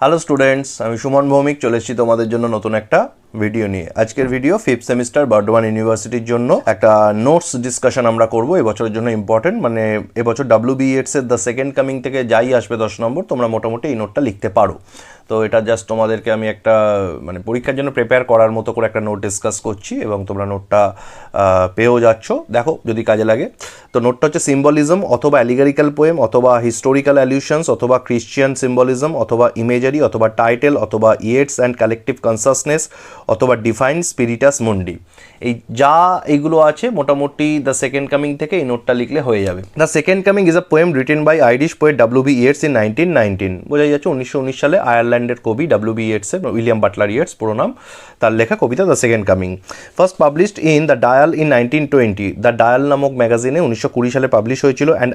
Hello students, আমি সুমন ভৌমিক চলে এসেছি তোমাদের জন্য নতুন একটা ভিডিও নিয়ে। আজকের ভিডিও 5th সেমিস্টার বার্ডওয়ান ইউনিভার্সিটির জন্য একটা নোটস ডিসকাশন আমরা করব। এবছরের জন্য ইম্পর্টেন্ট, মানে এবছর WB Yeats এর দ্য সেকেন্ড কামিং থেকে যাই আসবে 10 নম্বর, তোমরা মোটামুটি এই নোটটা লিখতে পারো। তো এটা জাস্ট তোমাদেরকে আমি একটা মানে পরীক্ষার জন্য প্রিপেয়ার করার মতো করে একটা নোট ডিসকাস করছি এবং তোমরা নোটটা পেয়েও যাচ্ছ, দেখো যদি কাজে লাগে। তো নোটটা হচ্ছে সিম্বলিজম অথবা অ্যালিগরিক্যাল পোয়েম অথবা হিস্টোরিক্যাল অ্যালিউশনস অথবা ক্রিশ্চিয়ান সিম্বলিজম অথবা ইমেজারি অথবা টাইটেল অথবা ইয়েটস অ্যান্ড কালেকটিভ কনসাসনেস অথবা ডিফাইন স্পিরিটাস মুন্ডি। এই যা এইগুলো আছে মোটামুটি দ্য সেকেন্ড কামিং থেকে এই নোটটা লিখলে হয়ে যাবে। The second coming is a poem written by Irish poet WB Yeats in 1919। বোঝা যাচ্ছে 1919 সালে আয়ারল্যান্ডের কবি WB Yeats, William Butler Yeats পুরো নাম, তার লেখা কবিতা the second Coming. First published in the Dial ইন 1920। দ্য ডায়াল নামক ম্যাগাজিনে 1920 সালে পাবলিশ হয়েছিল। And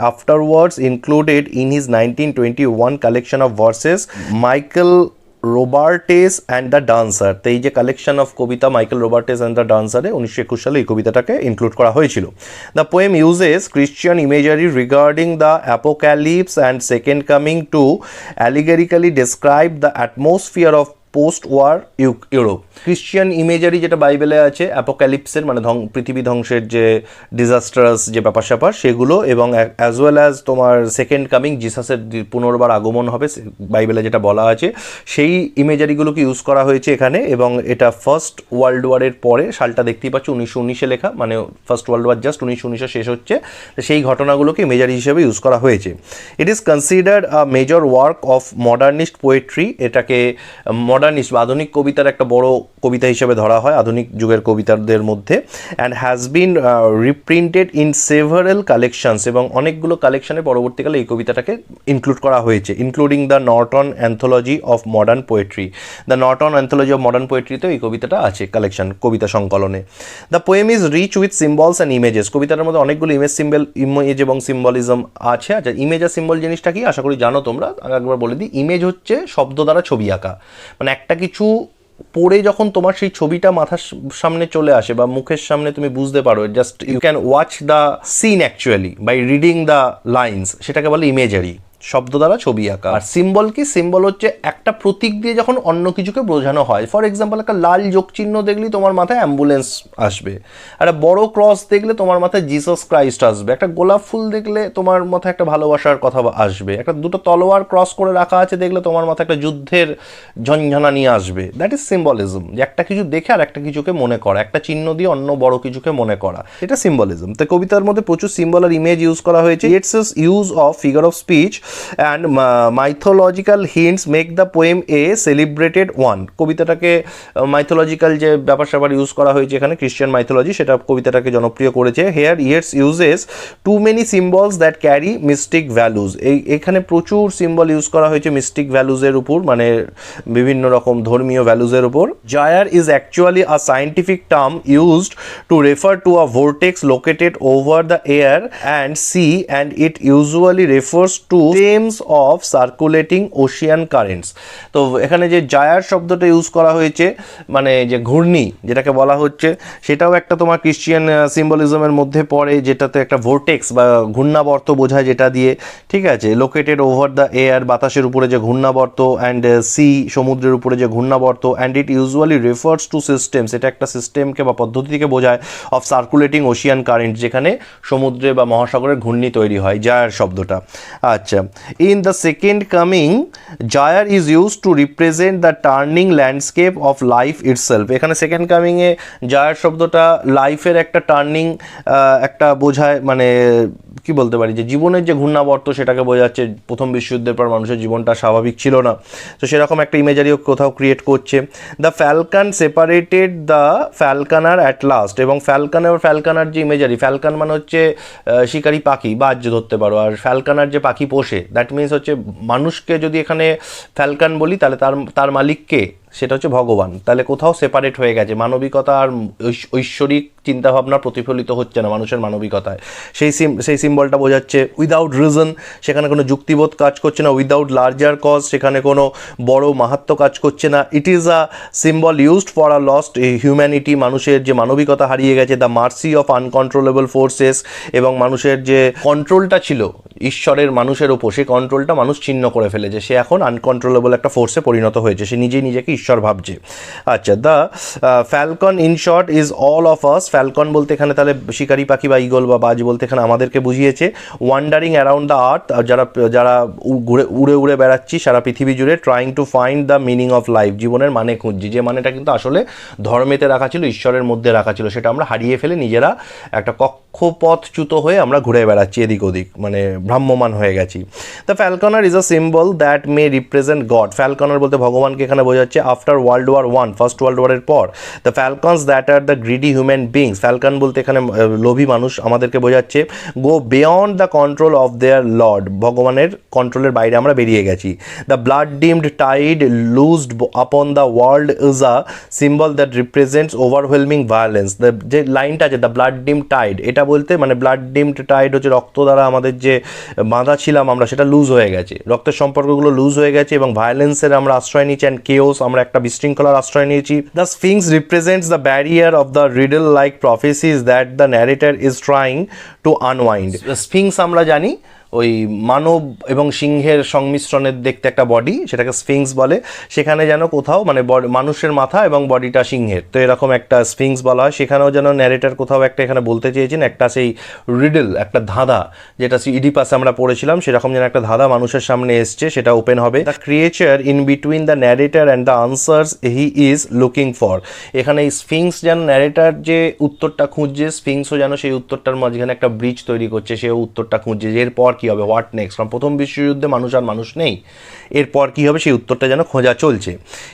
afterwards included in his 1921 collection of verses Michael Robartes and the Dancer. তো এই যে কালেকশন অফ কবিতা মাইকেল রোবার্টেস অ্যান্ড দ্য ডান্সারে 1921 সালে এই কবিতাটাকে ইনক্লুড করা হয়েছিল। The poem uses Christian imagery regarding the apocalypse and second coming to allegorically describe the atmosphere of post war Europe. Christian imagery যেটা বাইবেলে আছে অ্যাপোক্যালিপসের মানে পৃথিবী ধ্বংসের যে ডিজাস্টারাস যে ব্যাপার স্যাপার সেগুলো, এবং অ্যাজ ওয়েল অ্যাজ তোমার সেকেন্ড কামিং জিসাসের পুনর্বার আগমন হবে বাইবেলে যেটা বলা আছে, সেই ইমেজারিগুলোকে ইউজ করা হয়েছে এখানে। এবং এটা ফার্স্ট ওয়ার্ল্ড ওয়ারের পরে, সালটা দেখতেই পাচ্ছ 1919-এ লেখা, মানে ফার্স্ট ওয়ার্ল্ড ওয়ার জাস্ট 1919-এ শেষ হচ্ছে, সেই ঘটনাগুলোকে ইমেজারি হিসেবে ইউজ করা হয়েছে। It is considered a major work of modernist poetry. এটাকে মডার্নিস্ট বা আধুনিক কবিতার একটা বড় কবিতা হিসেবে ধরা হয় আধুনিক যুগের কবিতাদের মধ্যে। And has been reprinted in several collections, এবং অনেকগুলো কালেকশনে পরবর্তীকালে এই কবিতাটাকে ইনক্লুড করা হয়েছে, including the Norton anthology of modern poetry. The Norton anthology of modern পোয়েট্রিতেও এই কবিতাটা আছে কালেকশন, কবিতা সংকলনে। The poem is rich with symbols and images. কবিতাটার মধ্যে অনেকগুলো ইমেজ এবং সিম্বলিজম আছে। আচ্ছা, ইমেজ আর সিম্বল জিনিসটা কি আশা করি জানো তোমরা, একবার বলে দিই। ইমেজ হচ্ছে শব্দ দ্বারা ছবি আঁকা, মানে একটা কিছু পড়ে যখন তোমার সেই ছবিটা মাথার সামনে চলে আসে বা মুখের সামনে তুমি বুঝতে পারো, just you can watch the scene actually by reading the lines, সেটাকে বলে ইমেজারি, শব্দ দ্বারা ছবি আঁকা। আর সিম্বল কি? সিম্বল হচ্ছে একটা প্রতীক দিয়ে যখন অন্য কিছুকে বোঝানো হয়। ফর এক্সাম্পল, একটা লাল যোগ চিহ্ন দেখলেই তোমার মাথায় অ্যাম্বুলেন্স আসবে, একটা বড় ক্রস দেখলে তোমার মাথায় জিসাস ক্রাইস্ট আসবে, একটা গোলাপ ফুল দেখলে তোমার মাথায় একটা ভালোবাসার কথা আসবে, একটা দুটো তলোয়ার ক্রস করে রাখা আছে দেখলে তোমার মাথায় একটা যুদ্ধের ঝঞ্ঝনা নিয়ে আসবে। দ্যাট ইজ সিম্বলিজম, যে একটা কিছু দেখে আর একটা কিছুকে মনে করা, একটা চিহ্ন দিয়ে অন্য বড় কিছুকে মনে করা, এটা সিম্বলিজম। তো কবিতার মধ্যে প্রচুর সিম্বল আর ইমেজ ইউজ করা হয়েছে। Its use of figure of speech and mythological hints make the poem a celebrated one। কবিতাটাকে মাইথোলজিক্যাল যে ব্যাপার স্যাপার ইউজ করা হয়েছে এখানে, ক্রিশ্চিয়ান মাইথোলজি, সেটা কবিতাটাকে জনপ্রিয় করেছে। Here Yeats uses too many symbols that carry mystic values। এখানে প্রচুর সিম্বল ইউজ করা হয়েছে মিস্টিক ভ্যালুজের উপর, মানে বিভিন্ন রকম ধর্মীয় ভ্যালুজের উপর। Gyre is actually a scientific term used to refer to a vortex located over the air and sea, and it usually refers to themes of circulating ocean currents। তো এখানে যে জায়ার শব্দটা ইউজ করা হয়েছে, মানে যে ঘূর্ণি যেটাকে বলা হচ্ছে, সেটাও একটা তোমার ক্রিশ্চিয়ান সিম্বলিজমের মধ্যে পড়ে, যেটাতে একটা ভোর্টেক্স বা ঘূর্ণাবর্ত বোঝায় যেটা দিয়ে, ঠিক আছে। লোকেটেড ওভার দ্য এয়ার, বাতাসের উপরে যে ঘূর্ণাবর্ত, অ্যান্ড সি, সমুদ্রের উপরে যে ঘূর্ণাবর্ত, and it usually refers to systems, এটা একটা সিস্টেমকে বা পদ্ধতিকে বোঝায়, অফ সার্কুলেটিং ওশিয়ান কারেন্ট, যেখানে সমুদ্রে বা মহাসাগরের ঘূর্ণি তৈরি হয়, জায়ার শব্দটা। আচ্ছা, in the second coming Gyre is used to represent the turning landscape of life itself। এখানে সেকেন্ড কামিং এ জায়ার শব্দটা লাইফের একটা টার্নিং একটা বোঝায়, মানে কি বলতে পারি, যে জীবনের যে ঘূর্ণাবর্ত সেটাকে বোঝাচ্ছে। প্রথম বিশ্বযুদ্ধের পর মানুষের জীবনটা স্বাভাবিক ছিল না, তো সেরকম একটা ইমেজারিও কোথাও ক্রিয়েট করছে। The Falcon separated the ফ্যালকনার at last, এবং ফ্যালকনার যে ইমেজারি, ফ্যালকন মানে হচ্ছে শিকারী পাখি, বাজ ধরতে পারো, আর ফ্যালকনার যে পাখি পোষে, দ্যাট মিনস হচ্ছে মানুষকে যদি এখানে ফ্যালকন বলি তাহলে তার মালিককে, সেটা হচ্ছে ভগবান। তাহলে কোথাও সেপারেট হয়ে গেছে, মানবিকতা আর ঐশ্বরিক চিন্তাভাবনা প্রতিফলিত হচ্ছে না মানুষের মানবিকতায়। সেই সিম্বলটা বোঝাচ্ছে উইদাউট রিজন, সেখানে কোনো যুক্তিবোধ কাজ করছে না। উইদাউট লার্জার কজ, সেখানে কোনো বড় মাহাত্ম্য কাজ করছে না। It is a symbol used for a lost humanity, মানুষের যে মানবিকতা হারিয়ে গেছে। The mercy of uncontrollable forces, এবং মানুষের যে কন্ট্রোলটা ছিল ঈশ্বরের মানুষের ওপর, সেই কন্ট্রোলটা মানুষ ছিন্ন করে ফেলেছে। সে এখন আনকন্ট্রোলেবল একটা ফোর্সে পরিণত হয়েছে, সে নিজেই নিজেকে ঈশ্বর ভাবছে। আচ্ছা, the Falcon in short is all of us. Falcon বলতে এখানে তাহলে শিকারি পাখি বা ইগল বা বাজ বলতে এখানে আমাদেরকে বুঝিয়েছে। ওয়ান্ডারিং অ্যারাউন্ড দ্য আর্থ, যারা উড়ে উড়ে বেড়াচ্ছি সারা পৃথিবী জুড়ে। Trying to find the meaning of life, জীবনের মানে খুঁজছি, যে মানেটা কিন্তু আসলে ধর্মেতে রাখা ছিল, ঈশ্বরের মধ্যে রাখা ছিল, সেটা আমরা হারিয়ে ফেলে নিজেরা একটা কক্ষপথচ্যুত হয়ে আমরা ঘুরে বেড়াচ্ছি এদিক ওদিক, মানে ভ্রাম্যমান হয়ে গেছি। The falconer is a symbol that may represent God. Falconer বলতে ভগবানকে এখানে বোঝাচ্ছে। After world war one, first world ওয়ারের পর, the falcons that are the greedy human beings, falcon বলতে এখানে লোভী মানুষ আমাদেরকে বোঝাচ্ছে। Go beyond the control of their lord, ভগবানের কন্ট্রোলের বাইরে আমরা বেরিয়ে গেছি। The blood dimmed tide loosed upon the world is a symbol that represents overwhelming violence. যে লাইনটা আছে দ্য ব্লাড ডিম টাইড, এটা বলতে মানে ব্লাড ডিমড টাইড হচ্ছে রক্ত দ্বারা আমাদের যে বাঁধা ছিলাম আমরা, সেটা লুজ হয়ে গেছে, রক্তের সম্পর্কগুলো লুজ হয়ে গেছে এবং ভায়োলেন্সের আমরা আশ্রয় নিয়েছি, অ্যান্ড কেওস, আমরা একটা বিশৃঙ্খলার আশ্রয় নিয়েছি। The sphinx represents the barrier of the riddle like prophecies that the narrator is trying to unwind. Sphinx আমরা জানি ওই মানব এবং সিংহের সংমিশ্রণের দেখতে একটা বডি, সেটাকে স্ফিংস বলে। সেখানে যেন কোথাও মানে মানুষের মাথা এবং বডিটা সিংহের, তো এরকম একটা স্ফিংস বলা হয়। সেখানেও যেন ন্যারেটার কোথাও একটা এখানে বলতে চেয়েছেন একটা সেই রিডল, একটা ধাঁধা, যেটা ইডিপাসে আমরা পড়েছিলাম, সেরকম যেন একটা ধাঁধা মানুষের সামনে এসছে, সেটা ওপেন হবে। The creature in between the narrator and the answers he is looking for. এখানে এই স্ফিংস যেন ন্যারেটার যে উত্তরটা খুঁজছে, স্ফিংসও যেন সেই উত্তরটার মাঝখানে একটা ব্রিজ তৈরি করছে, সেও উত্তরটা খুঁজছে যে এরপর কী হবে, হোয়াট নেক্সট। কারণ প্রথম বিশ্বযুদ্ধে মানুষ আর মানুষ নেই, এরপর কী হবে সেই উত্তরটা যেন খোঁজা চলছে।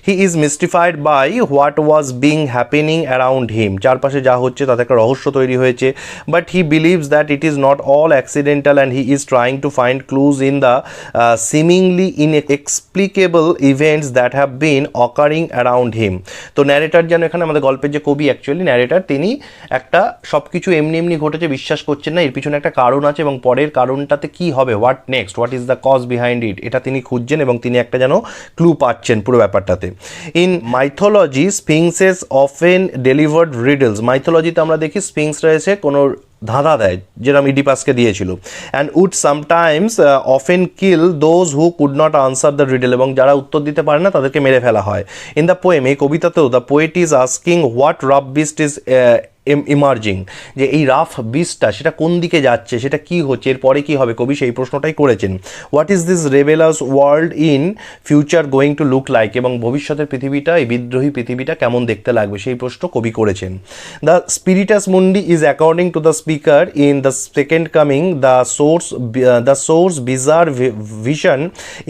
He is mystified by what was being happening around him, চারপাশে যা হচ্ছে তাতে একটা রহস্য তৈরি হয়েছে। But he believes that it is not all accidental and he is trying to find clues in the seemingly inexplicable events that have been occurring around him. তো narrator যেন এখানে আমাদের গল্পের যে কবি, অ্যাকচুয়ালি ন্যারেটার, তিনি একটা সব কিছু এমনি এমনি ঘটেছে বিশ্বাস করছেন না, এর পিছনে একটা কারণ আছে এবং পরের কারণটাতে কি হবে, what next, what is the cause behind it, এটা তিনি খুঁজছেন এবং তিনি একটা যেন ক্লু পাচ্ছেন পুরো ব্যাপারটাতে। In mythology sphinxes often delivered riddles, মাইথোলজিতে আমরা দেখি স্ফিংসরা এসে কোনো ধাঁধা দেয়, যেরকম ইডিপাসকে দিয়েছিল। And would sometimes often kill those who could not answer the riddle, এবং যারা উত্তর দিতে পারে না তাদেরকে মেরে ফেলা হয়। ইন দ্য পোয়েম, এই কবিতাতেও, the poet is asking what rough beast is emerging, যে এই রাফ বিস্টটা সেটা কোন দিকে যাচ্ছে, সেটা কি হচ্ছে, এরপরে কি হবে, কবি সেই প্রশ্নটাই করেছেন। What is this rebellious world in future going to look like, এবং ভবিষ্যতের পৃথিবীটা, এই বিদ্রোহী পৃথিবীটা কেমন দেখতে লাগবে, সেই প্রশ্ন কবি করেছেন। The Spiritus Mundi is according to the speaker in the second coming the source bizarre vision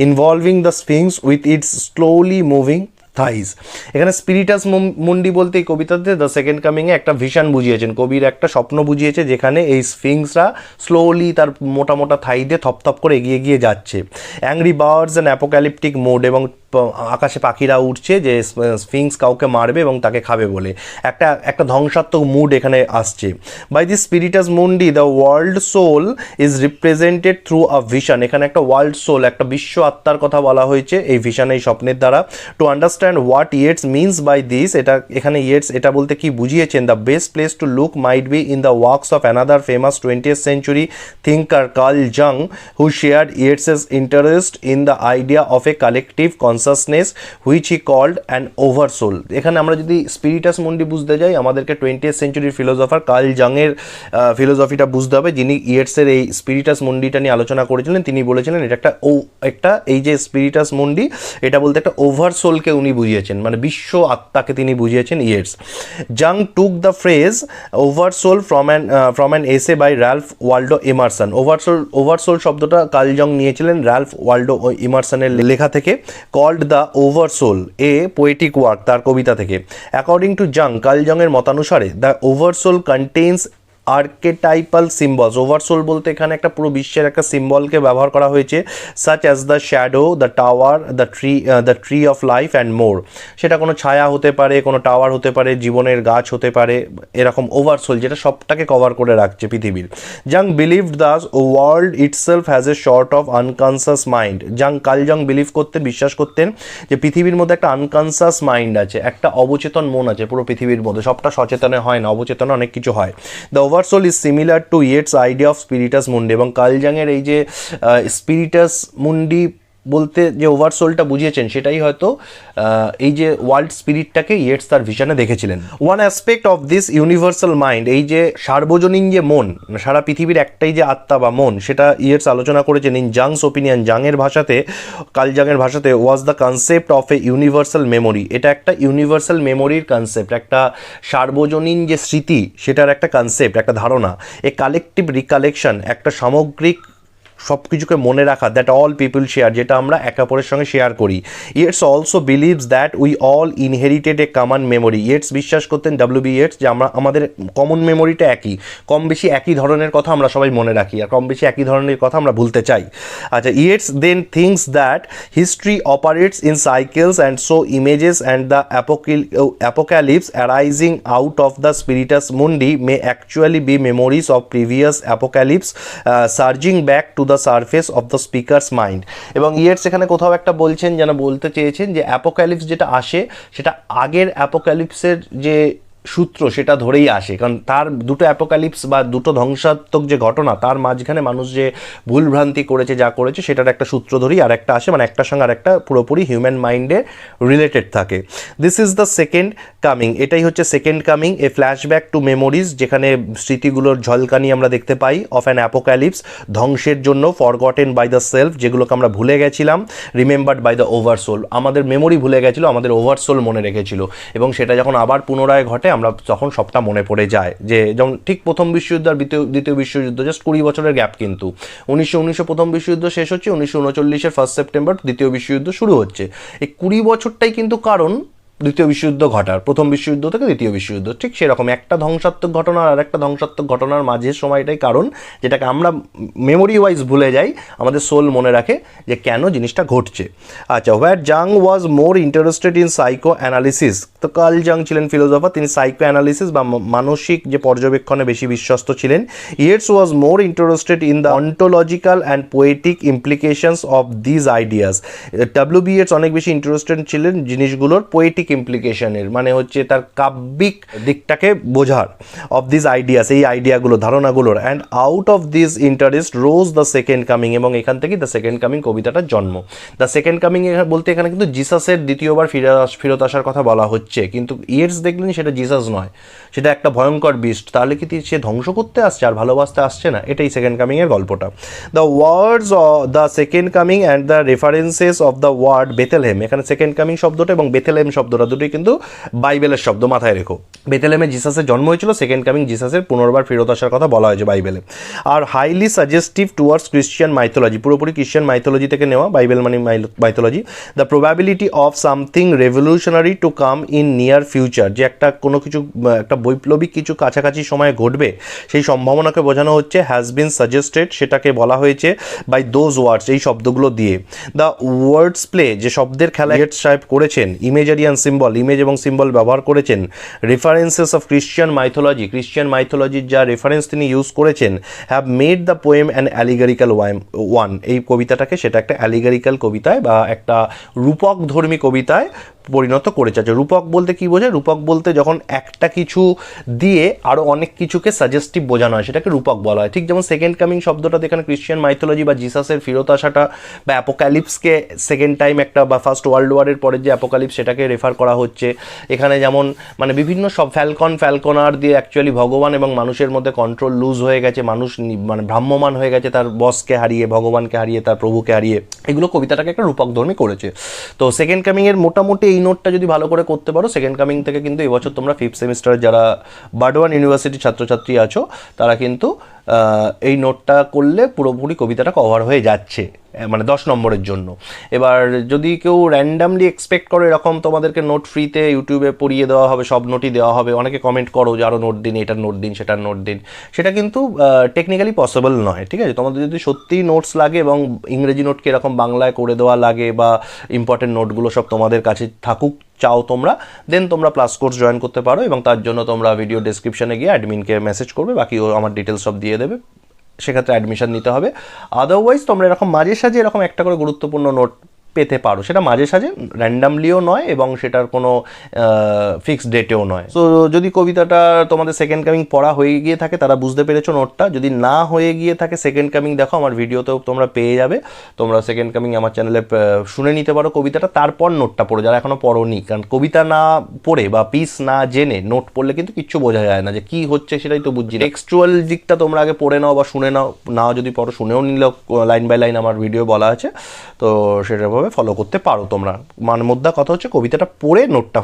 involving the sphinx with its slowly moving thighs. এখানে স্পিরিটাস মুন্ডি বলতে এই কবিতাতে দ্য সেকেন্ড কামিংয়ে একটা ভিশন বুঝিয়েছেন, কবির একটা স্বপ্ন বুঝিয়েছে, যেখানে এই স্ফিংসরা স্লোলি তার মোটা মোটা থাই দিয়ে থপথপ করে এগিয়ে গিয়ে যাচ্ছে। অ্যাংরি বার্ডস অ্যান্ড অ্যাপোক্যালিপটিক মোড, এবং আকাশে পাখিরা উঠছে যে স্ফিংস কাউকে মারবে এবং তাকে খাবে বলে একটা ধ্বংসাত্মক মুড এখানে আসছে। By the spiritus mundi the world soul is represented through a vision, এখানে একটা ওয়ার্ল্ড সোল, একটা বিশ্ব আত্মার কথা বলা হয়েছে এই ভিশন, এই স্বপ্নের দ্বারা। To understand what Yeats means by this, এখানে ইয়েটস এটা বলতে কি বুঝিয়েছেন, the best place to look might be in the works of another famous 20th century thinker Carl Jung, who shared Yeats's interest in the idea of a collective consciousness which he called an oversoul. এখানে আমরা যদি স্পিরিটাস মুন্ডি বুঝতে যাই, আমাদেরকে 20th century philosopher curl জাংয়ের ফিলোসফিটা বুঝতে হবে, যিনি ইয়েটসের এই স্পিরিটাস মুন্ডিটা নিয়ে আলোচনা করেছিলেন। তিনি বলেছিলেন এটা একটা এই যে স্পিরিটাস মুন্ডি, এটা বলতে একটা ওভারসোলকে উনি বুঝিয়েছেন, মানে বিশ্ব আত্মাকে তিনি বুঝিয়েছেন Yeats. Jung took the phrase oversoul from an essay by Ralph Waldo Emerson. Oversoul শব্দটা কার্ল জং নিয়েছিলেন র্যালফ ওয়াল্ডো ইমারসনের লেখা থেকে। Called the oversoul, a poetic work, তার কবিতা থেকে। অ্যাকর্ডিং টু জাং, কার্ল জংয়ের মতানুসারে the oversoul contains archetypal symbols. Oversoul বলতে এখানে একটা পুরো বিশ্বের একটা সিম্বলকে ব্যবহার করা হয়েছে, such as the shadow, the tower, the tree of life and more. সেটা কোনো ছায়া হতে পারে, কোনো টাওয়ার হতে পারে, জীবনের গাছ হতে পারে, এরকম ওভারসোল যেটা সবটাকে কভার করে রাখছে পৃথিবীর। Jung believed the world itself has a sort of unconscious mind. Carl Jung believe করতেন, বিশ্বাস করতেন যে পৃথিবীর মধ্যে একটা আনকনসাস মাইন্ড আছে, একটা অবচেতন মন আছে পুরো পৃথিবীর মধ্যে, সবটা সচেতনে হয় না, অবচেতনে অনেক কিছু হয়। The oversoul is similar to Yeats idea of Spiritus Mundi. এবং কার্ল জাংয়ের এই যে স্পিরিটাস মুন্ডি বলতে যে ওভারসোলটা বুঝিয়েছেন সেটাই হয়তো এই যে ওয়ার্ল্ড স্পিরিটটাকে ইয়েটস তার ভিশনে দেখেছিলেন। One aspect of this universal mind, এই যে সার্বজনীন যে মন, সারা পৃথিবীর একটাই যে আত্মা বা মন, সেটা ইয়েটস আলোচনা করেছেন ইন জাংস ওপিনিয়ন, জাংয়ের ভাষাতে, কার্ল জাংয়ের ভাষাতে, was the concept of A universal memory. এটা একটা ইউনিভার্সাল মেমোরির কনসেপ্ট, একটা সার্বজনীন যে স্মৃতি সেটার একটা কনসেপ্ট, একটা ধারণা। এ কালেকটিভ রিকালেকশন, একটা সামগ্রিক সব কিছুকে মনে রাখা, দ্যাট অল পিপল শেয়ার, যেটা আমরা একে অপরের সঙ্গে শেয়ার করি। Yeats also believes that we all inherited a common memory. Yeats বিশ্বাস করতেন, WB ইয়েটস, যে আমাদের কমন মেমোরিটা একই, কম বেশি একই ধরনের কথা আমরা সবাই মনে রাখি, আর কম বেশি একই ধরনের কথা আমরা ভুলতে চাই। আচ্ছা, Yeats then thinks that history operates in cycles and so images and the apocalypse arising out of the Spiritus Mundi may actually be memories of previous apocalypse surging back to the surface of the speaker's mind. এবং Yeats এখানে কোথাও একটা বলছেন, যেন বলতে চেয়েছেন যে apocalypse যেটা আসে সেটা আগের অ্যাপোক্যালিপসের যে সূত্র সেটা ধরেই আসে, কারণ তার দুটো অ্যাপোক্যালিপস বা দুটো ধ্বংসাত্মক যে ঘটনা, তার মাঝখানে মানুষ যে ভুলভ্রান্তি করেছে, যা করেছে, সেটার একটা সূত্র ধরেই আর একটা আসে, মানে একটার সঙ্গে আর একটা পুরোপুরি হিউম্যান মাইন্ডে রিলেটেড থাকে। This is the second coming, এটাই হচ্ছে সেকেন্ড কামিং, এ ফ্ল্যাশব্যাক টু মেমোরিজ, যেখানে স্মৃতিগুলোর ঝলকানি আমরা দেখতে পাই, অফ অ্যান অ্যাপোক্যালিপস, ধ্বংসের জন্য, ফরগটেন বাই দ্য সেলফ, যেগুলোকে আমরা ভুলে গেছিলাম, রিমেম্বার্ড বাই দ্য ওভারসোল, আমাদের মেমোরি ভুলে গেছিলো, আমাদের ওভারসোল মনে রেখেছিল, এবং সেটা যখন আবার পুনরায় ঘটে আমরা তখন সবটা মনে পড়ে যায়। যে যেমন ঠিক প্রথম বিশ্বযুদ্ধ আর দ্বিতীয় বিশ্বযুদ্ধ জাস্ট 20 বছরের গ্যাপ, কিন্তু 1919 প্রথম বিশ্বযুদ্ধ শেষ হচ্ছে, 1939 1 সেপ্টেম্বর দ্বিতীয় বিশ্বযুদ্ধ শুরু হচ্ছে। এই 20 বছরটাই কিন্তু কারণ দ্বিতীয় বিশ্বযুদ্ধ ঘটার, প্রথম বিশ্বযুদ্ধ থেকে দ্বিতীয় বিশ্বযুদ্ধ, ঠিক সেরকম একটা ধ্বংসাত্মক ঘটনা আর একটা ধ্বংসাত্মক ঘটনার মাঝের সময়টাই কারণ, যেটাকে আমরা মেমোরি ওয়াইজ ভুলে যাই, আমাদের সোল মনে রাখে যে কেন জিনিসটা ঘটছে। আচ্ছা, where Jung was more interested in psycho analysis, তো কার্ল জাং ছিলেন ফিলোসফার, তিনি সাইকো অ্যানালিসিস বা মানসিক যে পর্যবেক্ষণে বেশি বিশ্বস্ত ছিলেন। Yeats was more interested in the ontological and poetic implications of these ideas. WB Yeats অনেক বেশি ইন্টারেস্টেড ছিলেন জিনিসগুলোর পোয়েটিক ইমপ্লিকেশনের, মানে হচ্ছে তার কাব্যিক দিকটাকে বোঝার, অফ দিস আইডিয়াস, এই আইডিয়াগুলো, ধারণাগুলোর। And out of this interest rose the second coming, এবং এখান থেকে দ্য সেকেন্ড কামিং কবিতাটার জন্ম। দ্য সেকেন্ড কামিং বলতে এখানে কিন্তু জিসাসের দ্বিতীয়বার ফেরত আসার কথা বলা হচ্ছে, কিন্তু ইয়েটস দেখলেন সেটা জিসাস নয়, সেটা একটা ভয়ঙ্কর বিস্ট, তাহলে কি সে ধ্বংস করতে আসছে আর ভালোবাসতে আসছে না, এটাই সেকেন্ড কামিং এর গল্পটা। The words the second coming and the references of the word Bethlehem, এখানে সেকেন্ড কামিং শব্দটা এবং বেথেলহেম শব্দটা দুটোই কিন্তু বাইবেলের শব্দ, মাথায় রেখো। বেথেলহেমে জিসাসের জন্ম হয়েছিল, সেকেন্ড কামিং জিসাসের পুনর্বার ফেরত আসার কথা বলা হয়েছে বাইবেলে। আর highly suggestive towards Christian mythology, পুরোপুরি ক্রিশ্চিয়ান মাইথোলজি থেকে নেওয়া, বাইবেল মানে mythology. The probability of something revolutionary to come in near future, যে একটা কোনো কিছু, একটা বৈপ্লবিক কিছু কাছাকাছি সময়ে ঘটবে, সেই সম্ভাবনাকে বোঝানো হচ্ছে, হ্যাজ বিন সাজেস্টেড, সেটাকে বলা হয়েছে বাই দোজ ওয়ার্ডস, এই শব্দগুলো দিয়ে। দ্য ওয়ার্ডস প্লে, যে শব্দের খেলা ইয়েটস সাহেব করেছেন, ইমেজারি অ্যান্ড সিম্বল, ইমেজ এবং সিম্বল ব্যবহার করেছেন। References of Christian mythology, Christian মাইথোলজির যা রেফারেন্স তিনি ইউজ করেছেন, have made the poem an allegorical one, এই কবিতাটাকে সেটা একটা অ্যালিগারিক্যাল কবিতায় বা একটা রূপক ধর্মী কবিতায় পরিণত করেছে। রূপক বলতে কি বোঝায়? রূপক বলতে যখন একটা কিছু দিয়ে আরও অনেক কিছুকে সাজেস্টিভ বোঝানো হয়, সেটাকে রূপক বলা হয়। ঠিক যেমন সেকেন্ড কামিং শব্দটা এখানে ক্রিশ্চিয়ান মাইথোলজি বা জিসাসের ফেরত আসাটা বা অ্যাপোক্যালিপসকে সেকেন্ড টাইম একটা বা ফার্স্ট ওয়ার্ল্ড ওয়ারের পরে যে অ্যাপোক্যালিপস সেটাকে রেফার করা হচ্ছে এখানে। যেমন মানে বিভিন্ন সব ফ্যালকনার দিয়ে অ্যাকচুয়ালি ভগবান এবং মানুষের মধ্যে কন্ট্রোল লুজ হয়ে গেছে, মানুষ মানে ভ্রাম্যমান হয়ে গেছে, তার বসকে হারিয়ে, ভগবানকে হারিয়ে, তার প্রভুকে হারিয়ে, এগুলো কবিতাটাকে একটা রূপক ধর্মী করেছে। তো সেকেন্ড কামিং এর মোটামুটি এই নোটটা যদি ভালো করে করতে পারো, সেকেন্ড কামিং থেকে কিন্তু এবছর তোমরা 5th সেমিস্টারে যারা বার্ডওয়ান ইউনিভার্সিটির ছাত্রছাত্রী আছো তারা কিন্তু এই নোটটা করলে পুরোপুরি কবিতাটা কভার হয়ে যাচ্ছে। মানে 10 নম্বরের জন্য। এবার যদি কেউ র্যান্ডামলি এক্সপেক্ট করো এরকম তোমাদেরকে নোট ফ্রিতে ইউটিউবে পড়িয়ে দেওয়া হবে, সব নোটই দেওয়া হবে, অনেকে কমেন্ট করো যে আরও নোট দিন, এটার নোট দিন, সেটার নোট দিন, সেটা কিন্তু টেকনিক্যালি পসিবল নয়, ঠিক আছে? তোমাদের যদি সত্যিই নোটস লাগে এবং ইংরেজি নোটকে এরকম বাংলায় করে দেওয়া লাগে বা ইম্পর্টেন্ট নোটগুলো সব তোমাদের কাছে থাকুক চাও তোমরা, দেন তোমরা প্লাস কোর্স জয়েন করতে পারো এবং তার জন্য তোমরা ভিডিও ডেসক্রিপশনে গিয়ে অ্যাডমিনকে মেসেজ করবে, বাকি ও আমার ডিটেলস সব দিয়ে দেবে, সেক্ষেত্রে অ্যাডমিশন নিতে হবে। আদারওয়াইজ তোমরা এরকম মাঝে সাঝে এরকম একটা করে গুরুত্বপূর্ণ নোট পেতে পারো, সেটা মাঝে সাঝে, র্যান্ডামলিও নয় এবং সেটার কোনো ফিক্সড ডেটেও নয়। সো যদি কবিতাটা তোমাদের সেকেন্ড কামিং পড়া হয়ে গিয়ে থাকে তারা বুঝতে পেরেছো নোটটা, যদি না হয়ে গিয়ে থাকে সেকেন্ড কামিং দেখো আমার ভিডিওতেও তোমরা পেয়ে যাবে, তোমরা সেকেন্ড কামিং আমার চ্যানেলে শুনে নিতে পারো কবিতাটা, তারপর নোটটা পড়ো যারা এখনও পড়োনি। কারণ কবিতা না পড়ে বা পিস না জেনে নোট পড়লে কিন্তু কিচ্ছু বোঝা যায় না যে কী হচ্ছে, সেটাই তো বুঝছি। টেক্সচুয়াল দিকটা তোমরা আগে পড়ে নাও বা শুনে নাও যদি পড়ো, শুনেও নিলেও লাইন বাই লাইন আমার ভিডিও বলা আছে, তো সেটা ফলো করতে পারো তোমরা। মানে মোদ্দা কথা হচ্ছে কবিতাটা পড়ে নোটটা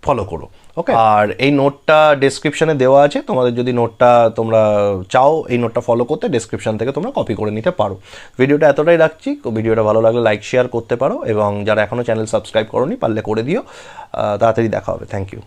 ফলো করো, ওকে? আর এই নোটটা ডেসক্রিপশনে দেওয়া আছে, তোমাদের যদি নোটটা তোমরা চাও এই নোটটা ফলো করতে, ডেসক্রিপশন থেকে তোমরা কপি করে নিতে পারো। ভিডিওটা এতটাই রাখছি, ভিডিওটা ভালো লাগলে লাইক শেয়ার করতে পারো এবং যারা এখনও চ্যানেল সাবস্ক্রাইব করোনি পারলে করে দিও। তাড়াতাড়ি দেখা হবে, থ্যাংক ইউ।